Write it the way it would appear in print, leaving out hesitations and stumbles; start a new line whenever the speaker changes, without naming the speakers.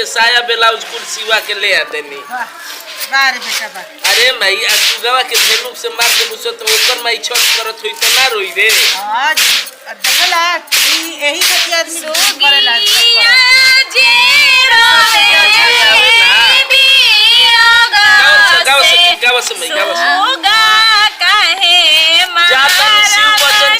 के साया ब्लाउज कुल सिवा के ले आ देनी।
बारे बेटा बा।
अरे माई सुगवा के धेनुक से मार के मुसत ओकर माई छत करत होई त ना रोई रे।
हां देखला यही खातिर आदमी करेला। गाव से मई गाव से। जाता शिव वचन